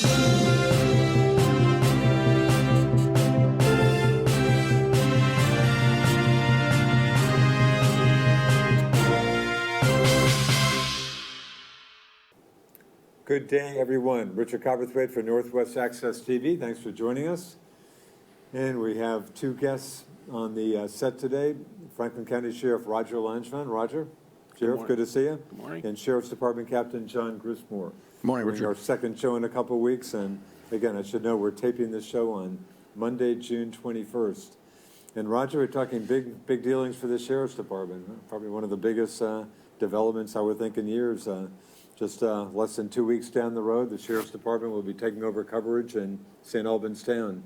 Good day, everyone. Richard Cowperthwait for Northwest Access TV. Thanks for joining us. And we have two guests on the set today. Franklin County Sheriff Roger Langevin. Roger, Sheriff, good to see you. Good morning. And Sheriff's Department Captain John Grismore. Good morning, Richard. Our second show in a couple of weeks. And again, I should know we're taping this show on Monday, June 21st. And Roger, we're talking big dealings for the Sheriff's Department. Probably one of the biggest developments, I would think, in years. Just less than 2 weeks down the road, the Sheriff's Department will be taking over coverage in St. Albans town.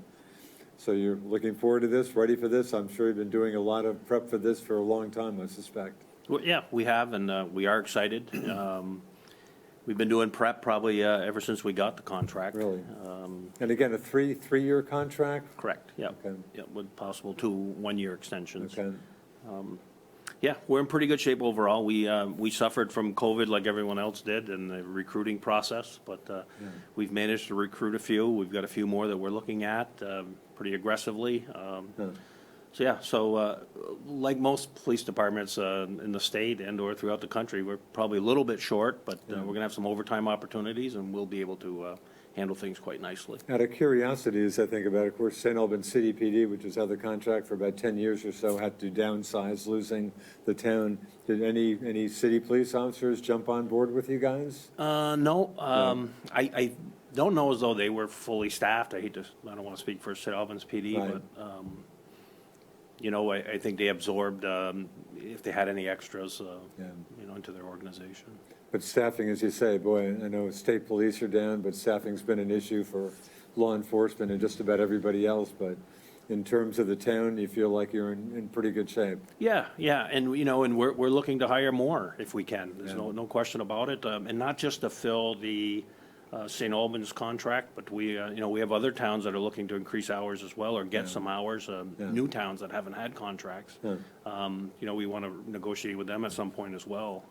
So you're looking forward to this, ready for this? I'm sure you've been doing a lot of prep for this for a long time, I suspect. Well, yeah, we have, and we are excited. We've been doing prep probably ever since we got the contract. Really? And again, a three-year contract? Correct, yeah. Okay. Yeah, with possible 2 one-year extensions. Okay. Yeah, we're in pretty good shape overall. We suffered from COVID like everyone else did in the recruiting process, but we've managed to recruit a few. We've got a few more that we're looking at pretty aggressively. So like most police departments in the state and or throughout the country, we're probably a little bit short, but we're going to have some overtime opportunities, and we'll be able to handle things quite nicely. Out of curiosity, as I think about it, of course, St. Albans City PD, which has had the contract for about 10 years or so, had to downsize, losing the town. Did any city police officers jump on board with you guys? No. I don't know as though they were fully staffed. I don't want to speak for St. Albans PD, right. But I think they absorbed if they had any extras, into their organization. But staffing, as you say, boy, I know state police are down, but staffing's been an issue for law enforcement and just about everybody else. But in terms of the town, you feel like you're in pretty good shape. Yeah, and we're looking to hire more if we can. There's no question about it, and not just to fill the St. Albans contract, but we have other towns that are looking to increase hours as well or get some hours. New towns that haven't had contracts. We want to negotiate with them at some point as well.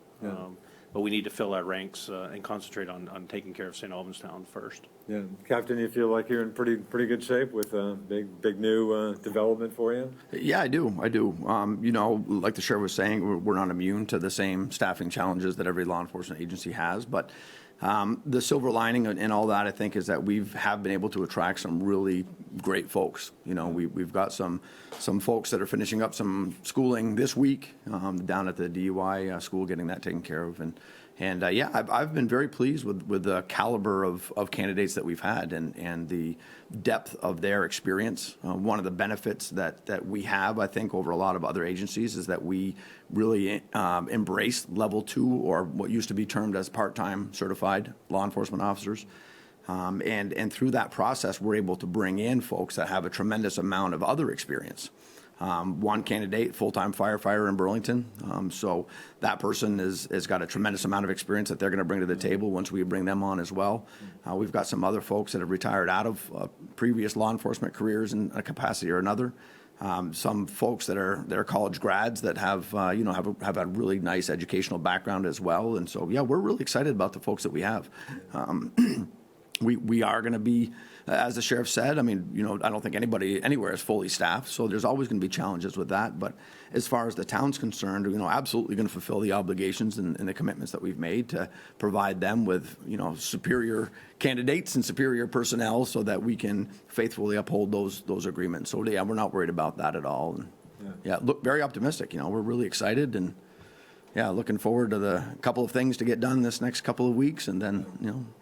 But we need to fill our ranks and concentrate on taking care of St. Albans town first. Yeah, Captain, you feel like you're in pretty good shape with a big new development for you? Yeah, I do. Like the sheriff was saying, we're not immune to the same staffing challenges that every law enforcement agency has, but the silver lining and all that, I think, is that have been able to attract some really great folks. We've got some folks that are finishing up some schooling this week down at the DUI school, getting that taken care of. And I've been very pleased with the caliber of candidates that we've had and the depth of their experience. One of the benefits that we have, I think, over a lot of other agencies is that we really embrace level 2, or what used to be termed as part-time certified law enforcement officers. And through that process, we're able to bring in folks that have a tremendous amount of other experience. One candidate, full-time firefighter in Burlington. So that person has got a tremendous amount of experience that they're going to bring to the table once we bring them on as well. We've got some other folks that have retired out of previous law enforcement careers in a capacity or another. Some folks that are college grads that have a really nice educational background as well. And so, we're really excited about the folks that we have. We are going to be, as the sheriff said, I don't think anybody anywhere is fully staffed, so there's always going to be challenges with that. But as far as the town's concerned, absolutely going to fulfill the obligations and the commitments that we've made to provide them with, superior candidates and superior personnel so that we can faithfully uphold those agreements. So, we're not worried about that at all. And, look, very optimistic. We're really excited and, looking forward to the couple of things to get done this next couple of weeks, and then,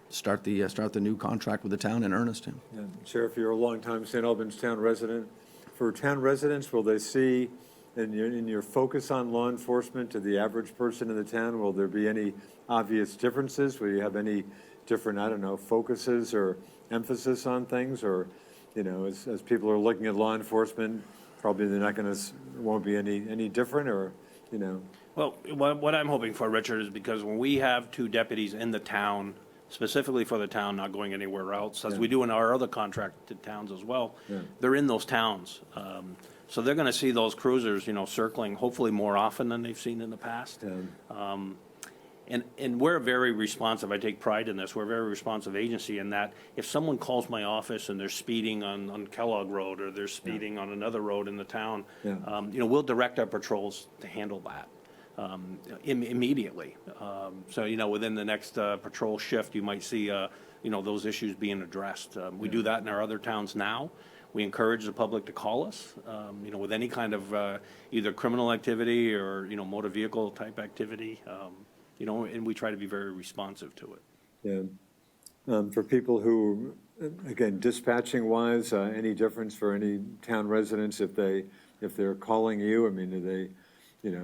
start the new contract with the town in earnest. Sheriff, you're a longtime St. Albans town resident. For town residents, will they see in your focus on law enforcement to the average person in the town, will there be any obvious differences? Will you have any different, focuses or emphasis on things? Or, as people are looking at law enforcement, probably won't be any different, or, Well, what I'm hoping for, Richard, is because when we have 2 deputies in the town, specifically for the town, not going anywhere else, as we do in our other contracted towns as well, they're in those towns. So they're going to see those cruisers, circling hopefully more often than they've seen in the past. And we're very responsive. I take pride in this. We're a very responsive agency in that if someone calls my office and they're speeding on Kellogg Road or they're speeding on another road in the town, Yeah. We'll direct our patrols to handle that immediately. So, within the next patrol shift, you might see, those issues being addressed. We do that in our other towns now. We encourage the public to call us, with any kind of either criminal activity or, motor vehicle type activity, and we try to be very responsive to it. Yeah. For people who, again, dispatching wise, any difference for any town residents if they're calling you? I mean, do they,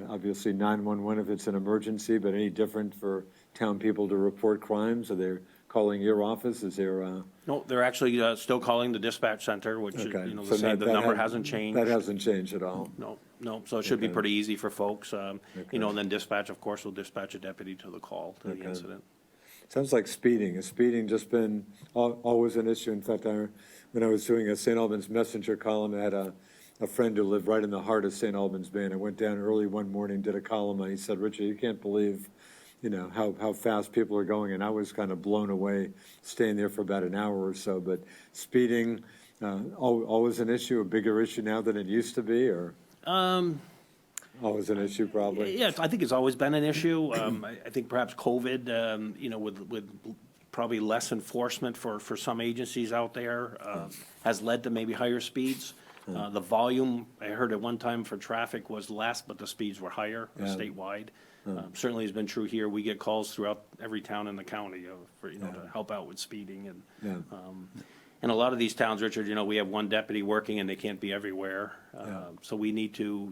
obviously 911 if it's an emergency, but any different for town people to report crimes? Are they calling your office? Is there No, they're actually still calling the dispatch center, which, okay. the So same, that the number ha- hasn't changed. That hasn't changed at all? No, so it should be Okay. pretty easy for folks. And Okay. then dispatch, of course, will dispatch a deputy to the call, to the Okay. incident. Sounds like speeding. Has speeding just been always an issue? In fact, when I was doing a St. Albans Messenger column, I had a friend who lived right in the heart of St. Albans Bay. I went down early one morning, did a column, and he said, "Richard, you can't believe, how fast people are going." And I was kind of blown away staying there for about an hour or so. But speeding, always an issue, a bigger issue now than it used to be, or? Always an issue, probably? Yeah, I think it's always been an issue. I think perhaps COVID, with probably less enforcement for some agencies out there, has led to maybe higher speeds. The volume, I heard at one time for traffic was less, but the speeds were higher statewide. Certainly has been true here. We get calls throughout every town in the county to help out with speeding. And a lot of these towns, Richard, we have one deputy working and they can't be everywhere. So we need to,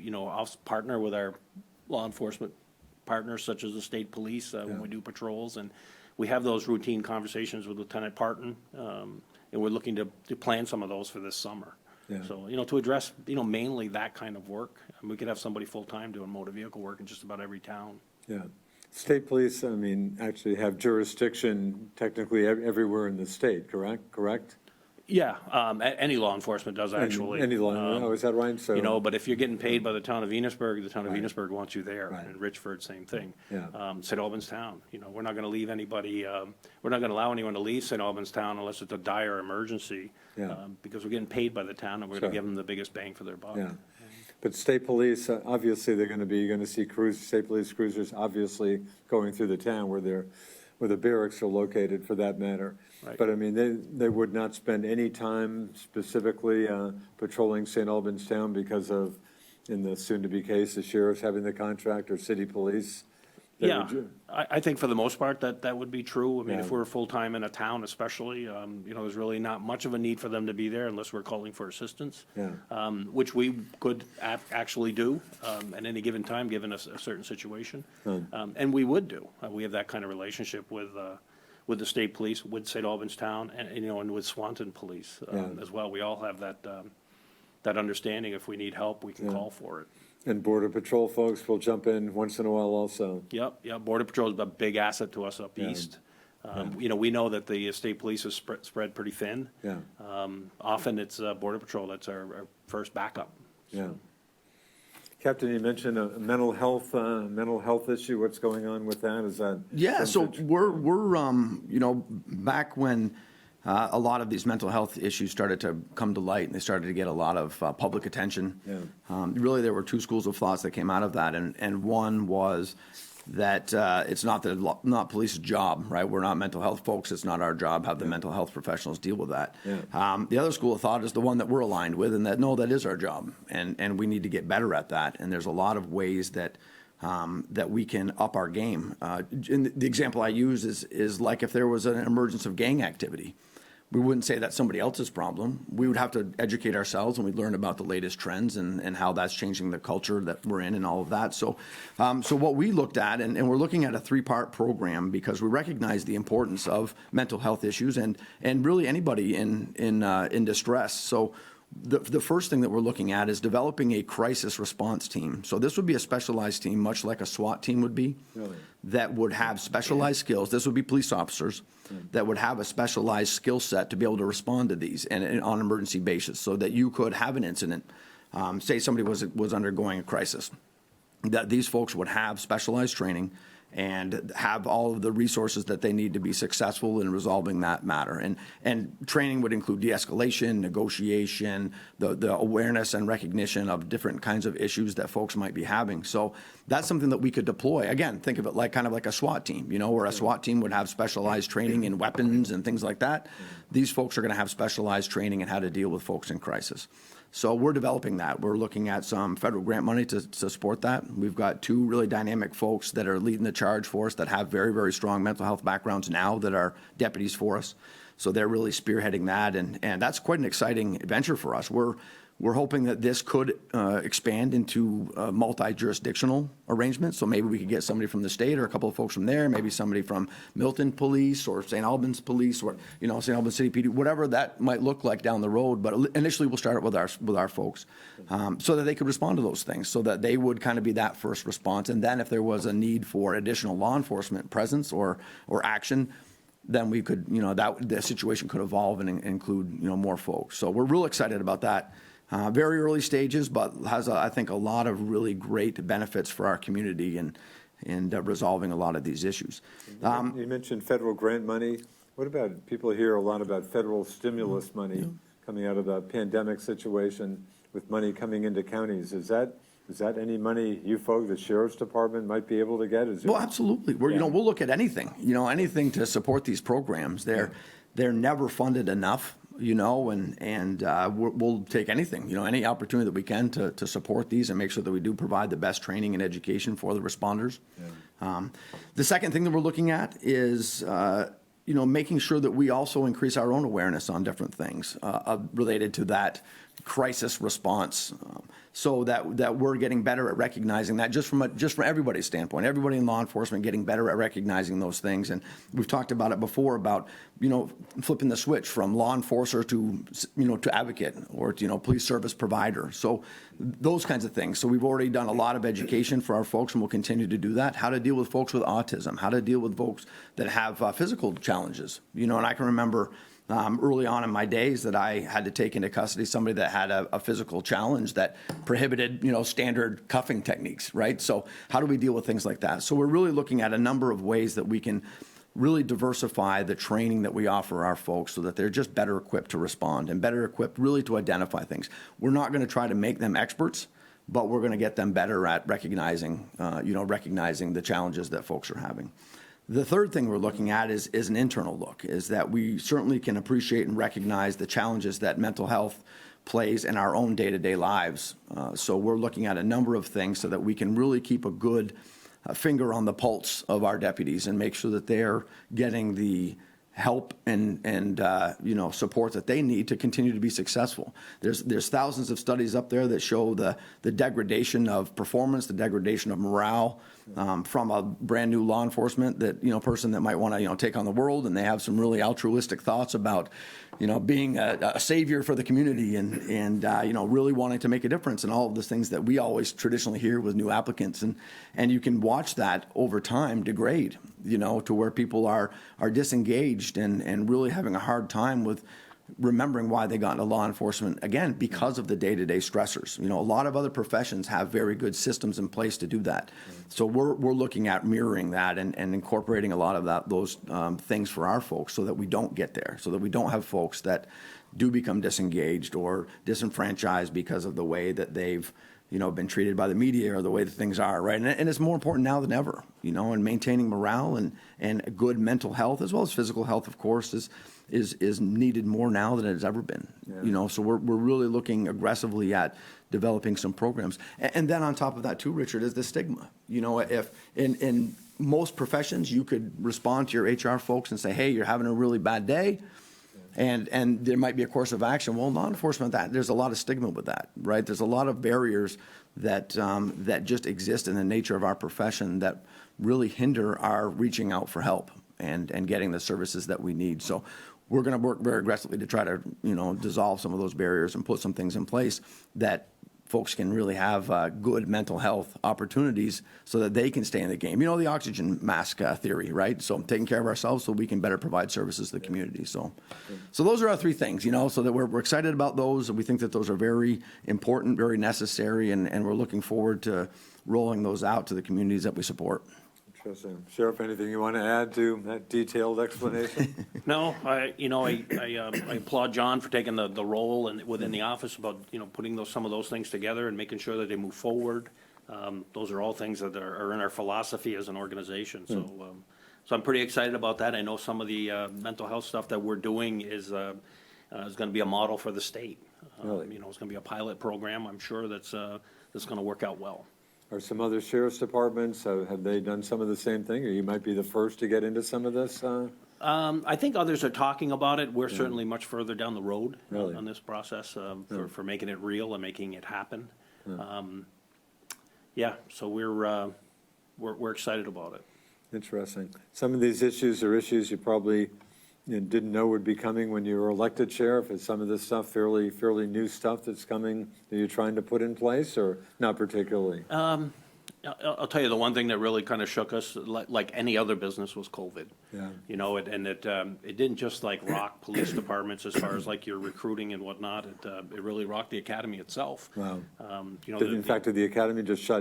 partner with our law enforcement partners such as the state police when we do patrols. And we have those routine conversations with Lieutenant Parton. And we're looking to plan some of those for this summer. Yeah. So, to address, mainly that kind of work. And we could have somebody full-time doing motor vehicle work in just about every town. Yeah. State police, actually have jurisdiction technically everywhere in the state, correct? Yeah, any law enforcement does actually. Any law, is that right? So, But if you're getting paid by the town of Venusburg, the town of Venusburg wants you there. Right. And Richford, same thing. Yeah. St. Albans Town, we're not gonna leave anybody, we're not gonna allow anyone to leave St. Albans Town unless it's a dire emergency. Yeah. Because we're getting paid by the town and we're gonna Sure. give them the biggest bang for their buck. Yeah. But state police, obviously, you're gonna see state police cruisers obviously going through the town where the barracks are located, for that matter. Right. But they would not spend any time specifically patrolling St. Albans Town because of, in the soon-to-be case, the sheriffs having the contract or city police? They Yeah, would I think for the most part that would be true. I mean, Yeah. if we're full-time in a town especially, there's really not much of a need for them to be there unless we're calling for assistance. Yeah. Which we could actually do at any given time, given a certain situation. And we would do. We have that kind of relationship with the state police, with St. Albans Town, and with Swanton Police Yeah. as well. We all have that understanding. If we need help, we can call for it. And Border Patrol folks will jump in once in a while also. Yep, Border Patrol is a big asset to us up east. We know that the state police is spread pretty thin. Yeah. Often it's Border Patrol that's our first backup. Yeah. Captain, you mentioned a mental health issue. What's going on with that? Is that? Yeah, so we're back when a lot of these mental health issues started to come to light and they started to get a lot of public attention. Yeah. Really, there were two schools of thoughts that came out of that, and one was that it's not police's job, right? We're not mental health folks. It's not our job. Have the mental health professionals deal with that. Yeah. The other school of thought is the one that we're aligned with, and that, no, that is our job, and we need to get better at that. And there's a lot of ways that we can up our game. And the example I use is like if there was an emergence of gang activity. We wouldn't say that's somebody else's problem. We would have to educate ourselves, and we'd learn about the latest trends and how that's changing the culture that we're in and all of that. So what we looked at, and we're looking at a 3-part program because we recognize the importance of mental health issues and really anybody in distress. So the first thing that we're looking at is developing a crisis response team. So this would be a specialized team, much like a SWAT team would be, that would have specialized skills. This would be police officers that would have a specialized skill set to be able to respond to these and on an emergency basis, so that you could have an incident. Say somebody was undergoing a crisis, that these folks would have specialized training and have all of the resources that they need to be successful in resolving that matter. And training would include de-escalation, negotiation, the awareness and recognition of different kinds of issues that folks might be having. So that's something that we could deploy. Again, think of it like kind of like a SWAT team, where a SWAT team would have specialized training in weapons and things like that. These folks are going to have specialized training in how to deal with folks in crisis. So we're developing that. We're looking at some federal grant money to support that. We've got 2 really dynamic folks that are leading the charge for us that have very, very strong mental health backgrounds now that are deputies for us. So they're really spearheading that, and that's quite an exciting venture for us. We're hoping that this could expand into multi-jurisdictional arrangements. So maybe we could get somebody from the state or a couple of folks from there, maybe somebody from Milton Police or St. Albans Police or St. Albans City PD, whatever that might look like down the road. But initially, we'll start it with our folks, so that they could respond to those things, so that they would kind of be that first response. And then if there was a need for additional law enforcement presence or action, then we could, that the situation could evolve and include more folks. So we're real excited about that. Very early stages, but has, I think, a lot of really great benefits for our community and resolving a lot of these issues. You mentioned federal grant money. What about, people hear a lot about federal stimulus money coming out of the pandemic situation with money coming into counties. Is that any money you folks, the Sheriff's Department, might be able to get? Well, absolutely. We'll look at anything, anything to support these programs. They're never funded enough. And we'll take anything, any opportunity that we can to support these and make sure that we do provide the best training and education for the responders. Yeah. The second thing that we're looking at is, making sure that we also increase our own awareness on different things related to that crisis response, so that we're getting better at recognizing that just from everybody's standpoint, everybody in law enforcement getting better at recognizing those things. And we've talked about it before about, flipping the switch from law enforcer to advocate or to, police service provider. So those kinds of things. So we've already done a lot of education for our folks, and we'll continue to do that. How to deal with folks with autism, how to deal with folks that have physical challenges, and I can remember early on in my days that I had to take into custody somebody that had a physical challenge that prohibited, standard cuffing techniques, right? So how do we deal with things like that? So we're really looking at a number of ways that we can really diversify the training that we offer our folks so that they're just better equipped to respond and better equipped really to identify things. We're not going to try to make them experts, but we're going to get them better at recognizing the challenges that folks are having. The third thing we're looking at is an internal look, is that we certainly can appreciate and recognize the challenges that mental health plays in our own day-to-day lives. So we're looking at a number of things so that we can really keep a good finger on the pulse of our deputies and make sure that they're getting the help and support that they need to continue to be successful. There's thousands of studies up there that show the degradation of performance, the degradation of morale from a brand new law enforcement person that might want to take on the world, and they have some really altruistic thoughts about being a savior for the community and really wanting to make a difference, and all of the things that we always traditionally hear with new applicants, and you can watch that over time degrade to where people are disengaged and really having a hard time with remembering why they got into law enforcement, again, because of the day-to-day stressors. A lot of other professions have very good systems in place to do that. So we're looking at mirroring that and incorporating a lot of those things for our folks so that we don't get there, so that we don't have folks that do become disengaged or disenfranchised because of the way that they've been treated by the media or the way that things are, right? And it's more important now than ever, and maintaining morale and good mental health as well as physical health, of course, is needed more now than it's ever been. Yeah. So we're really looking aggressively at developing some programs. And then on top of that too, Richard, is the stigma. If in most professions you could respond to your HR folks and say, hey, you're having a really bad day, and there might be a course of action. Well, law enforcement, there's a lot of stigma with that, right? There's a lot of barriers that just exist in the nature of our profession that really hinder our reaching out for help and getting the services that we need. So we're going to work very aggressively to try to dissolve some of those barriers and put some things in place that folks can really have good mental health opportunities so that they can stay in the game. The oxygen mask theory, right? So taking care of ourselves so we can better provide services to the community. So those are our three things, so that we're excited about those. We think that those are very important, very necessary, and we're looking forward to rolling those out to the communities that we support. Interesting. Sheriff, anything you want to add to that detailed explanation? No, I applaud John for taking the role and within the office about, putting some of those things together and making sure that they move forward. Those are all things that are in our philosophy as an organization, so I'm pretty excited about that. I know some of the mental health stuff that we're doing is gonna be a model for the state. Really? It's gonna be a pilot program, I'm sure that's gonna work out well. Are some other sheriff's departments, have they done some of the same thing, or you might be the first to get into some of this? I think others are talking about it. We're certainly much further down the road Really? on this process for making it real and making it happen. So we're excited about it. Interesting. Some of these issues are issues you probably didn't know would be coming when you were elected sheriff. Is some of this stuff fairly new stuff that's coming that you're trying to put in place, or not particularly? I'll tell you, the one thing that really kind of shook us, like any other business, was COVID. Yeah. It didn't just rock police departments as far as your recruiting and whatnot. It really rocked the academy itself. Wow. In fact, did the academy just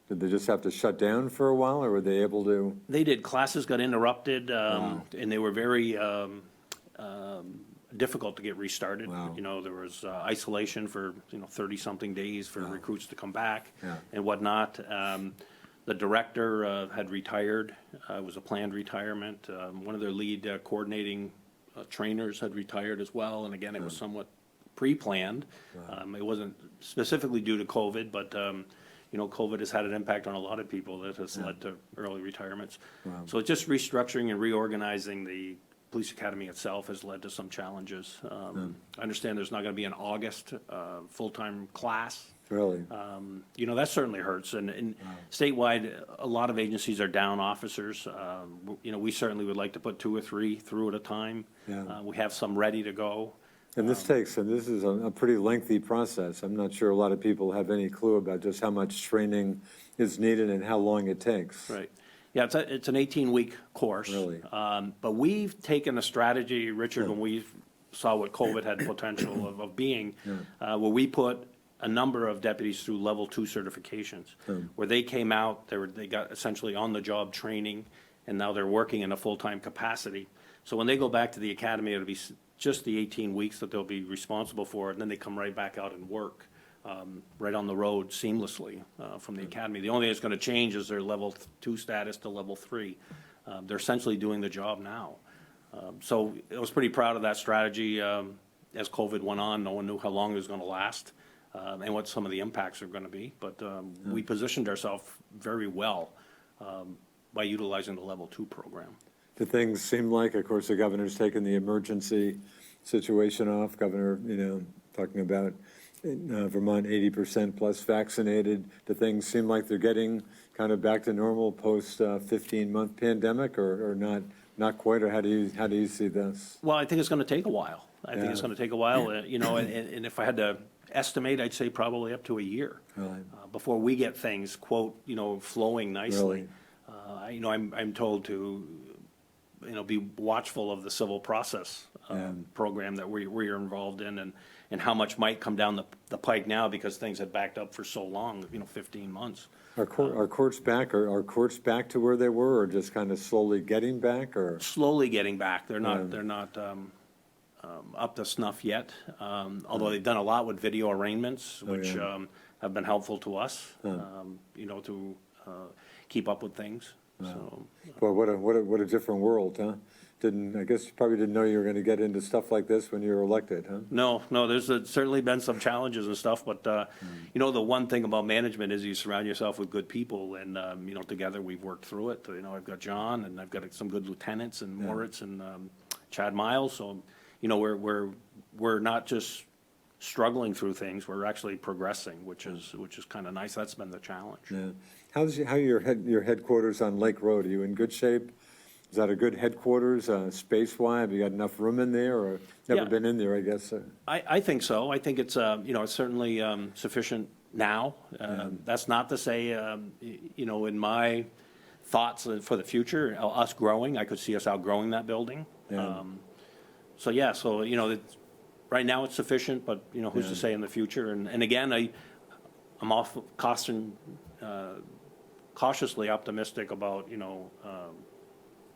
did they just have to shut down for a while, or were they able to? They did. Classes got interrupted, and they were very difficult to get restarted. Wow. There was isolation for 30-something days for recruits to come back Yeah. and whatnot. The director had retired. It was a planned retirement. One of their lead coordinating trainers had retired as well, and again, it was somewhat pre-planned. It wasn't specifically due to COVID, but COVID has had an impact on a lot of people that has led to early retirements. Wow. So just restructuring and reorganizing the police academy itself has led to some challenges. I understand there's not going to be an August full-time class. Really? That certainly hurts. And statewide, a lot of agencies are down officers. We certainly would like to put 2 or 3 through at a time. Yeah. We have some ready to go. And this is a pretty lengthy process. I'm not sure a lot of people have any clue about just how much training is needed and how long it takes. Right. Yeah, it's an 18-week course. Really? But we've taken a strategy, Richard, when we saw what COVID had potential of being, where we put a number of deputies through level 2 certifications, where they came out, they got essentially on-the-job training, and now they're working in a full-time capacity. So when they go back to the academy, it'll be just the 18 weeks that they'll be responsible for, and then they come right back out and work right on the road seamlessly from the academy. The only thing that's going to change is their level 2 status to level 3. They're essentially doing the job now. So I was pretty proud of that strategy. As COVID went on, no one knew how long it was going to last and what some of the impacts are going to be. But we positioned ourselves very well by utilizing the level 2 program. Do things seem like, of course, the governor's taken the emergency situation off. Governor, talking about Vermont 80% plus vaccinated. Do things seem like they're getting kind of back to normal post 15-month pandemic, or not quite? Or how do you see this? Well, I think it's going to take a while. I think it's going to take a while. And if I had to estimate, I'd say probably up to a year before we get things, quote, flowing nicely. Really? I'm told to be watchful of the civil process program that we're involved in, and how much might come down the pike now because things had backed up for so long, 15 months. Are courts back? Are courts back to where they were, or just kind of slowly getting back? Or slowly getting back. They're not up to snuff yet. Although they've done a lot with video arraignments, which have been helpful to us. To keep up with things. So, well, what a different world, huh? I guess you probably didn't know you were going to get into stuff like this when you were elected, huh? No, there's certainly been some challenges and stuff, but the one thing about management is you surround yourself with good people, and together we've worked through it. I've got John, and I've got some good lieutenants, and Moritz, and Chad Miles. So we're not just struggling through things; we're actually progressing, which is kind of nice. That's been the challenge. Yeah. How are your headquarters on Lake Road? Are you in good shape? Is that a good headquarters, space-wise? Have you got enough room in there, or never been in there, I guess? I think so. I think it's, it's certainly sufficient now. That's not to say, in my thoughts for the future, us growing, I could see us outgrowing that building. Yeah. Right now it's sufficient, but, who's to say in the future? And again, I'm off cautiously optimistic about,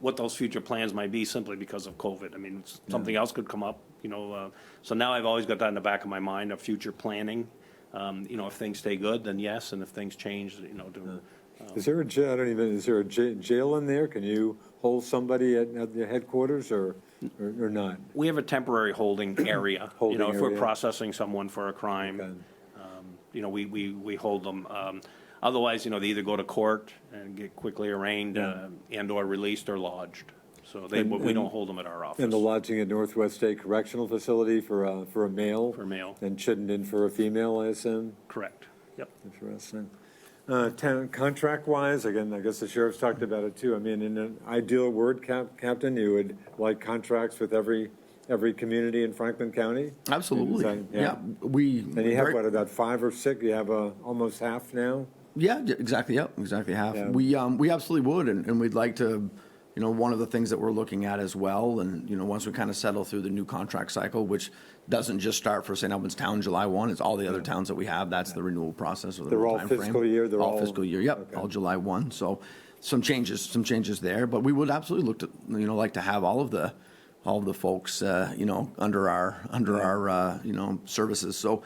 what those future plans might be simply because of COVID. I mean, something else could come up, so now I've always got that in the back of my mind of future planning. If things stay good, then yes, and if things change, Is there a jail, is there a jail in there? Can you hold somebody at the headquarters or not? we have a temporary holding area. Holding If we're area. processing someone for a crime, Okay. we hold them. Otherwise, they either go to court and get quickly arraigned, and/or released or lodged. So we don't hold them at our office. And the lodging at Northwest State Correctional Facility for a male? For male. And Chittenden for a female, I assume? Correct. Yep. Interesting. Contract-wise, again, I guess the sheriff's talked about it too. I mean, in an ideal word, Captain, you would like contracts with every community in Franklin County? Absolutely. Yeah. We. And you have, what, about 5 or 6? You have almost half now? Yeah, exactly. Yep, exactly half. Yeah. We absolutely would, and we'd like to. One of the things that we're looking at as well, and once we kind of settle through the new contract cycle, which doesn't just start for St. Albans Town July 1, it's all the other towns that we have. That's the renewal process. Or the They're all time fiscal frame. year? They're all fiscal year. Yep, okay. all July 1. So some changes there, but we would absolutely look to like to have all of the folks under our services. So.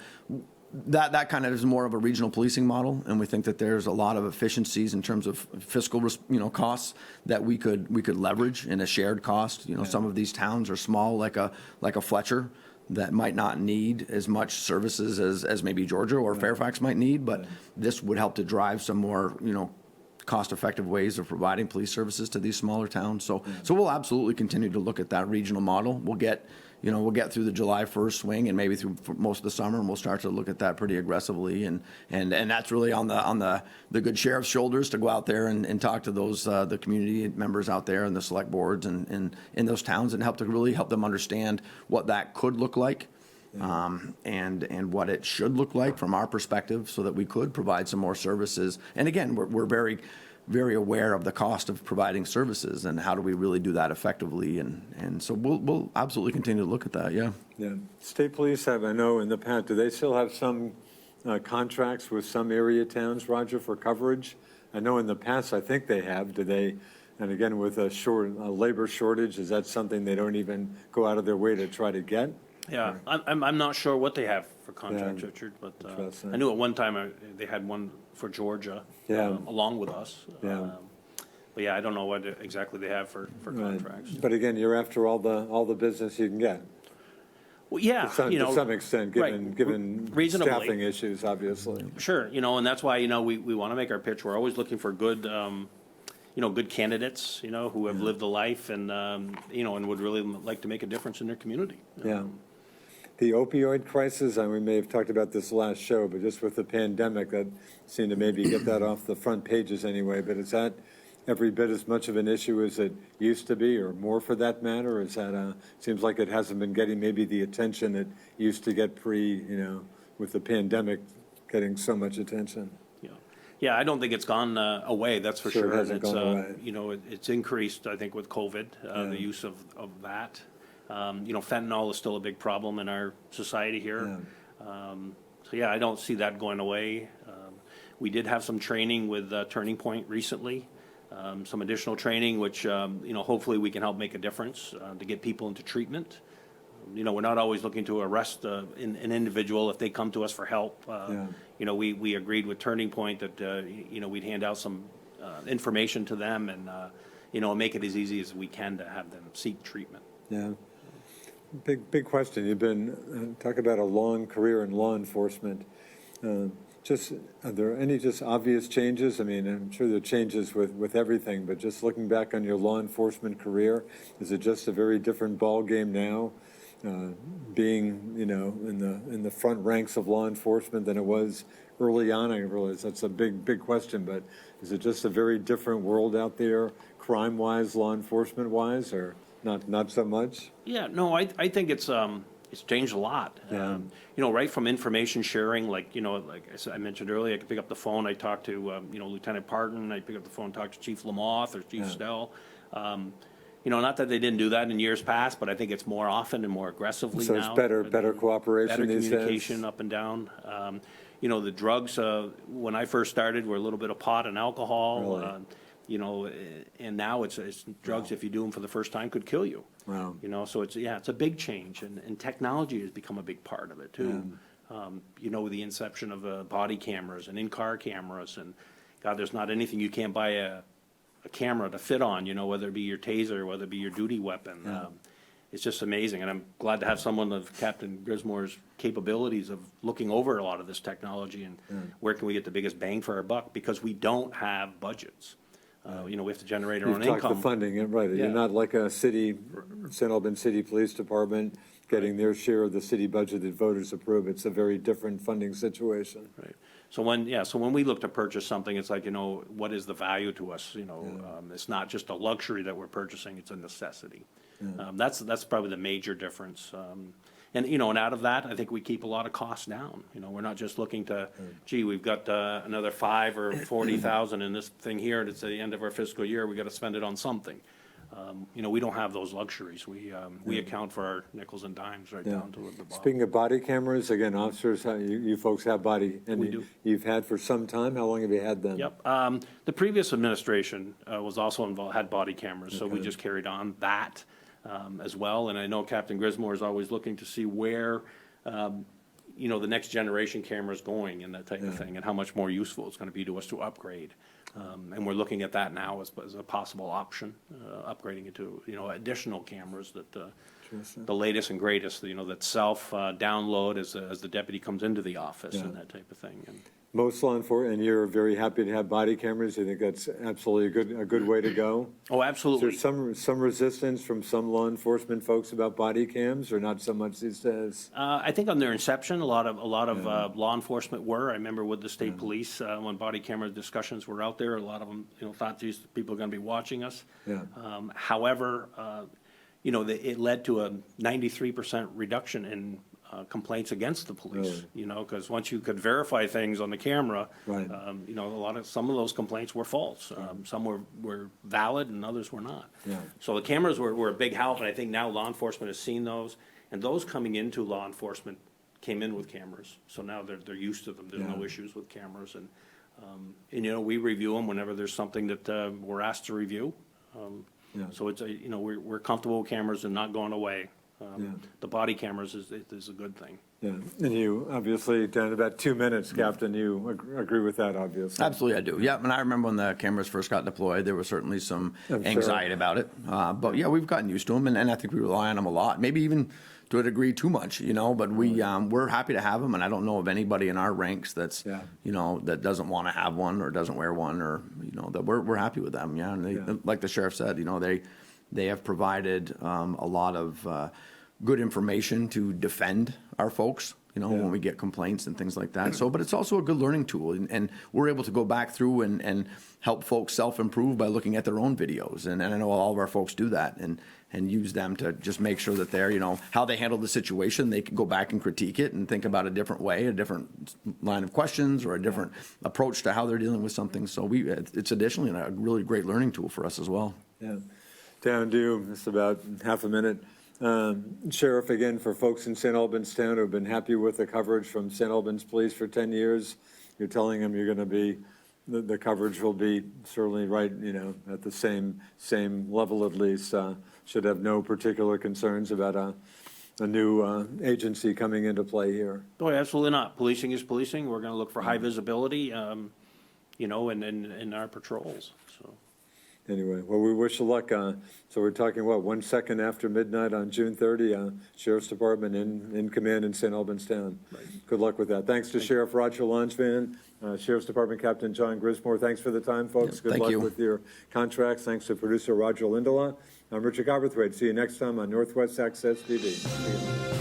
That kind of is more of a regional policing model, and we think that there's a lot of efficiencies in terms of fiscal, costs that we could leverage in a shared cost. Some of these towns are small, like a Fletcher, that might not need as much services as maybe Georgia or Fairfax might need, but this would help to drive some more, cost-effective ways of providing police services to these smaller towns. So we'll absolutely continue to look at that regional model. We'll get through the July 1st swing and maybe through most of the summer, and we'll start to look at that pretty aggressively. And that's really on the good sheriff's shoulders to go out there and talk to those the community members out there and the select boards and in those towns and help them understand what that could look like. And what it should look like from our perspective, so that we could provide some more services. And again, we're very, very aware of the cost of providing services and how do we really do that effectively. And so we'll absolutely continue to look at that. Yeah. Yeah. State police have, I know in the past, do they still have some contracts with some area towns, Roger, for coverage? I know in the past, I think they have. Do they? And again, with a labor shortage, is that something they don't even go out of their way to try to get? Yeah, I'm not sure what they have for contracts, Yeah. Richard, but Interesting. I knew at one time they had one for Georgia, Yeah. along with us. Yeah. But yeah, I don't know what exactly they have for contracts. But again, you're after all the business you can get. Well, yeah, To some extent, right, given reasonably. staffing issues, obviously. Sure, and that's why, we want to make our pitch. We're always looking for good, good candidates, who have lived a life and, and would really like to make a difference in their community. Yeah. The opioid crisis, and we may have talked about this last show, but just with the pandemic, that seemed to maybe get that off the front pages anyway. But is that every bit as much of an issue as it used to be, or more for that matter? Is that seems like it hasn't been getting maybe the attention it used to get with the pandemic getting so much attention? Yeah, I don't think it's gone away, that's for sure. It hasn't gone away. It's increased, I think, with COVID, the use of that. Fentanyl is still a big problem in our society here. Yeah. I don't see that going away. We did have some training with Turning Point recently, some additional training, which, hopefully we can help make a difference to get people into treatment. We're not always looking to arrest an individual if they come to us for help. We agreed with Turning Point that, we'd hand out some information to them and, make it as easy as we can to have them seek treatment. Yeah. Big question. You've been talking about a long career in law enforcement. Are there any just obvious changes? I mean, I'm sure there are changes with everything, but just looking back on your law enforcement career, is it just a very different ball game now, being in the front ranks of law enforcement than it was early on? I realize that's a big question, but is it just a very different world out there, crime-wise, law enforcement-wise, or not so much? Yeah, no, I think it's changed a lot. Yeah. Right from information sharing, like I mentioned earlier, I could pick up the phone, I talk to, Lieutenant Parton, I pick up the phone, talk to Chief Lamoth or Chief Stell. Not that they didn't do that in years past, but I think it's more often and more aggressively now. So it's better cooperation better these days? communication up and down. you know, the drugs, when I first started, were a little bit of pot and alcohol. Really? You know, and now it's drugs, if you do them for the first time, could kill you. Wow. You know, so it's a big change, and technology has become a big part of it too. You know, the inception of body cameras and in-car cameras, and God, there's not anything you can't buy a camera to fit on, you know, whether it be your taser, whether it be your duty weapon. It's just amazing, and I'm glad to have someone of Captain Grismore's capabilities of looking over a lot of this technology and where can we get the biggest bang for our buck, because we don't have budgets. You know, we have to generate our own You've talked income. the funding, right, Yeah. you're not like a city, St. Albans City Police Department getting their share of the city budget that voters approve. It's a very different funding situation. Right. So when we look to purchase something, it's like, you know, what is the value to us? You know, it's not just a luxury that we're purchasing, it's a necessity. That's probably the major difference. And, you know, and out of that, I think we keep a lot of costs down. You know, we're not just looking to, gee, we've got another 5 or 40,000 in this thing here, and it's at the end of our fiscal year, we got to spend it on something. You know, we don't have those luxuries. We account for our nickels and dimes right down to the bottom. Speaking of body cameras, again, officers, you folks have body, and We do. You've had for some time. How long have you had them? Yep. The previous administration was also involved, had body cameras, so we just carried on that as well. And I know Captain Grismore is always looking to see where, you know, the next generation camera is going and that type of thing, and how much more useful it's going to be to us to upgrade. And we're looking at that now as a possible option, upgrading it to, you know, additional cameras that the latest and greatest, you know, that self-download as the deputy comes into the office and that type of thing. And Most law enforcement, and you're very happy to have body cameras. You think that's absolutely a good way to go? oh, Is absolutely. there some resistance from some law enforcement folks about body cams, or not so much these days? I think on their inception, a lot of law enforcement were. I remember with the state police, when body camera discussions were out there, a lot of them, you know, thought these people are going to be watching us. Yeah. However, you know, it led to a 93% reduction in complaints against the police. Really? You know, because once you could verify things on the camera, Right. you know, some of those complaints were false. Some were valid and others were not. Yeah. So the cameras were a big help, and I think now law enforcement has seen those, and those coming into law enforcement came in with cameras. So now they're used to them. There's no issues with cameras, and you know, we review them whenever there's something that we're asked to review. So it's you know, we're comfortable with cameras and not going away. The body cameras is a good thing. Yeah, and you, obviously, down to about 2 minutes, Captain, you agree with that, obviously? Absolutely, I do. Yeah, and I remember when the cameras first got deployed, there was certainly some I'm sure. anxiety about it. But yeah, we've gotten used to them, and I think we rely on them a lot. Maybe even to a degree too much, you know. But we're happy to have them, and I don't know of anybody in our ranks that's you know, that doesn't want to have one or doesn't wear one, or you know, that we're happy with them. Yeah, and they, like the sheriff said, you know, they have provided a lot of good information to defend our folks, you know, when we get complaints and things like that. So, but it's also a good learning tool, and we're able to go back through and help folks self-improve by looking at their own videos. And I know all of our folks do that, and use them to just make sure that they're, you know, how they handle the situation, they can go back and critique it and think about a different way, a different line of questions, or a different approach to how they're dealing with something. So it's additionally a really great learning tool for us as well. Yeah. Down to just about half a minute. Sheriff, again, for folks in St. Albans town who have been happy with the coverage from St. Albans Police for 10 years, you're telling them you're going to be, the coverage will be certainly right, you know, at the same level at least. Should have no particular concerns about a new agency coming into play here. Oh, absolutely not. Policing is policing. We're going to look for high visibility, you know, in our patrols, so. Anyway, well, we wish you luck. So we're talking, 1 second after midnight on June 30, Sheriff's Department in command in St. Albans Town. Right. Good luck with that. Thanks to Sheriff Roger Langevin, Sheriff's Department Captain John Grismore. Thanks for the time, folks. Good luck with your contracts. Thanks to producer Roger Lindola. I'm Richard Cowperthwait. See you next time on Northwest Access TV.